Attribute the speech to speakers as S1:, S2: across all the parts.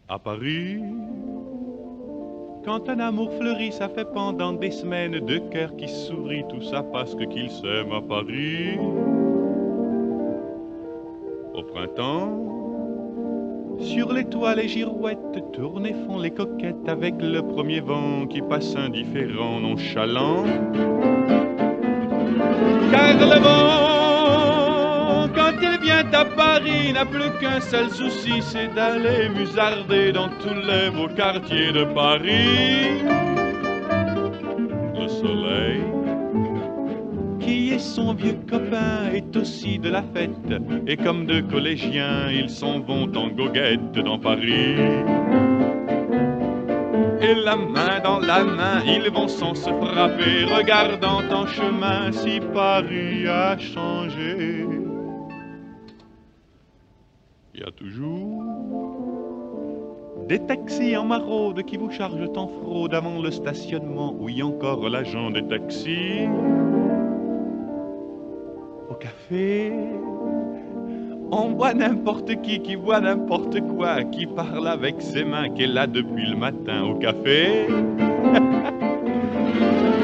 S1: À Paris, quand un amour fleurit, ça fait pendant des semaines deux cœurs qui sourient, tout ça parce qu'ils s'aiment à Paris. Au printemps, sur les toits les girouettes tournent et font les coquettes avec le premier vent qui passe indifférent, nonchalant. Car le vent, quand il vient à Paris, n'a plus qu'un seul souci, c'est d'aller musarder dans tous les beaux quartiers de Paris. Le soleil, qui est son vieux copain, est aussi de la fête, et comme deux collégiens, ils s'en vont en goguette dans Paris. Et la main dans la main, ils vont sans se frapper, regardant en chemin si Paris a changé. Il y a toujours des taxis en maraude qui vous chargent en fraude avant le stationnement. Oui, encore l'agent des taxis. Au café, on voit n'importe qui voit n'importe quoi, qui parle avec ses mains, qui est là depuis le matin au café.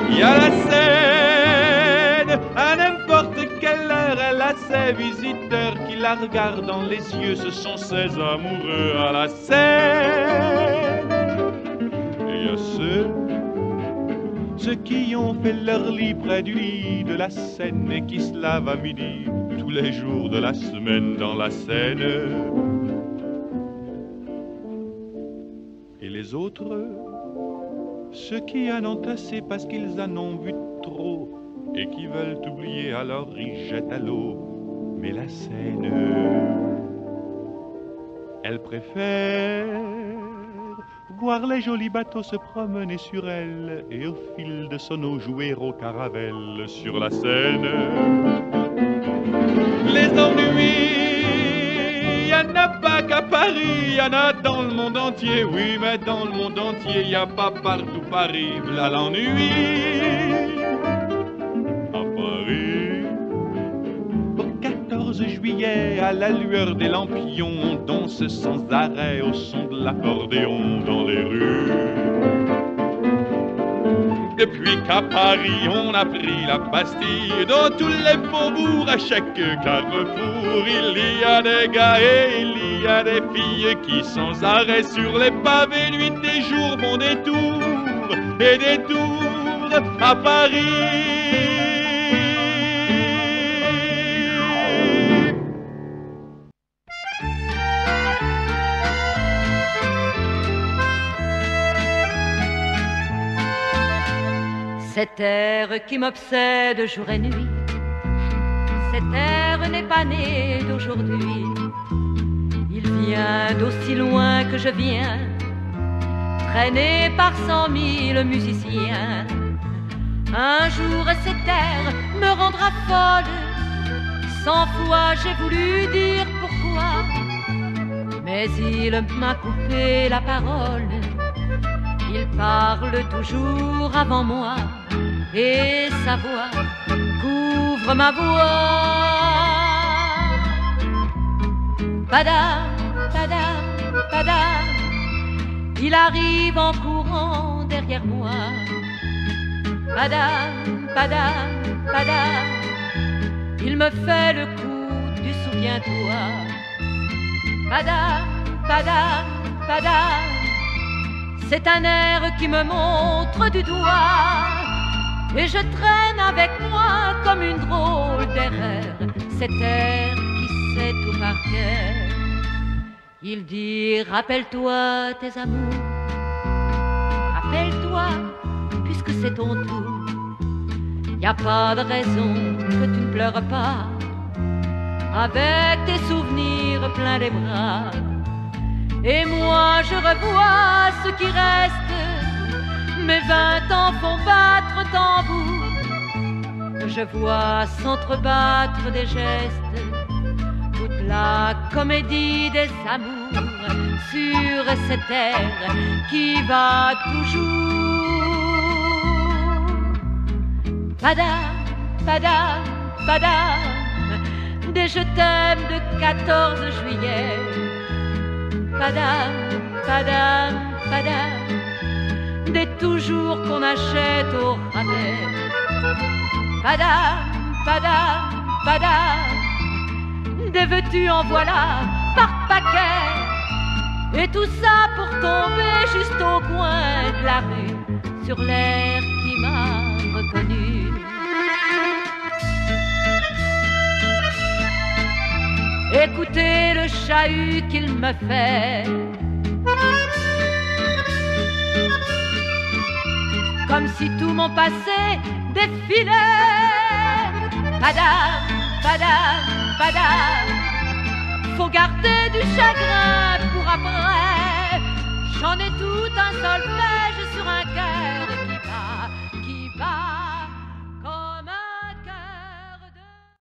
S1: Il y a la scène, à n'importe quelle heure, elle a ses visiteurs qui la regardent dans les yeux, ce sont ses amoureux à la scène. Et il y a ceux qui ont fait leur lit près du lit de la Seine et qui se lavent à midi tous les jours de la semaine dans la Seine. Et les autres, ceux qui en ont assez parce qu'ils en ont vu trop et qui veulent oublier, alors ils jettent à l'eau. Mais la Seine, elle préfère voir les jolis bateaux se promener sur elle et au fil de son eau jouer au caravelle sur la Seine. Les ennuis, y en a pas qu'à Paris, y en a dans le monde entier. Oui, mais dans le monde entier, y a pas partout Paris, v'là l'ennui. À Paris, au 14 juillet, à la lueur des lampions, on danse sans arrêt au son de l'accordéon dans les rues. Depuis qu'à Paris on a pris la Bastille, dans tous les faubourgs, à chaque carrefour, il y a des gars et il y a des filles qui sans arrêt sur les pavés, nuit et jour, font des tours et des tours à Paris.
S2: Cet air qui m'obsède jour et nuit, cet air n'est pas né d'aujourd'hui. Il vient d'aussi loin que je viens, traîné par 100 000 musiciens. Un jour cet air me rendra folle, 100 fois j'ai voulu dire pourquoi, mais il m'a coupé la parole. Il parle toujours avant moi et sa voix couvre ma voix. Padam, padam, padam, il arrive en courant derrière moi. Padam, padam, padam, il me fait le coup du souviens-toi. Padam, padam, padam, c'est un air qui me montre du doigt, et je traîne avec moi comme une drôle d'erreur cet air qui sait tout par cœur. Il dit rappelle-toi tes amours, rappelle-toi puisque c'est ton tour. Y a pas de raison que tu ne pleures pas avec tes souvenirs pleins les bras. Et moi je revois ce qui reste, mes 20 ans font battre tambour. Je vois s'entrebattre des gestes, toute la comédie des amours sur cette terre qui va toujours. Padam, padam, padam, des je t'aime de 14 juillet. padam, padam, padam, des toujours qu'on achète au rabais. Padam, padam, padam, des vêtus en voilà par paquet. Et tout ça pour tomber juste au coin de la rue, sur l'air qui m'a reconnu. Écoutez le chahut qu'il me fait, comme si tout mon passé défilait. Padam, padam, padam, faut garder du chagrin pour après. J'en ai tout un solfège sur un cœur